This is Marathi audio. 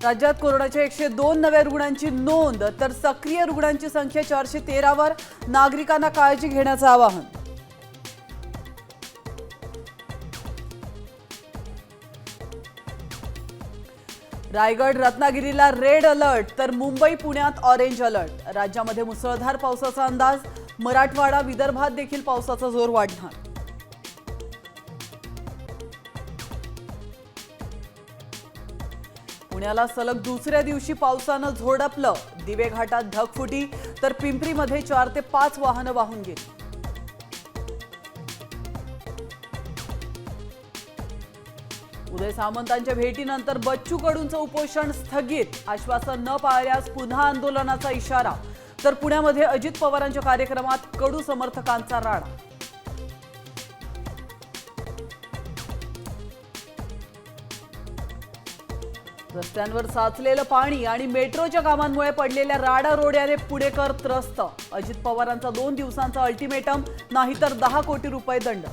राज्यात कोरोनाच्या 102 नव्या रुग्णांची नोंद तर सक्रिय रुग्णांची संख्या 413 वर। नागरिकांना काळजी घेण्याचं आवाहन। रायगड रत्नागिरीला रेड अलर्ट तर मुंबई पुण्यात ऑरेंज अलर्ट। राज्यामध्ये मुसळधार पावसाचा अंदाज। मराठवाडा विदर्भात देखील पावसाचा जोर वाढणार। पुण्याला सलग दुसऱ्या दिवशी पावसानं झोडपलं। दिवे घाटात ढगफुटी तर पिंपरीमध्ये 4 ते 5 वाहनं वाहून गेली। उदय सामंतांच्या भेटीनंतर बच्चू कडूंचं उपोषण स्थगित। आश्वासन न पाळल्यास पुन्हा आंदोलनाचा इशारा। तर पुण्यामध्ये अजित पवारांच्या कार्यक्रमात कडू समर्थकांचा राडा। रस्त्यांवर साचलेलं पाणी आणि मेट्रोच्या कामांमुळे पडलेल्या राडारोड्याने पुणेकर त्रस्त। अजित पवारांचा 2 दिवसांचा अल्टिमेटम, नाहीतर 10 कोटी रुपये दंड।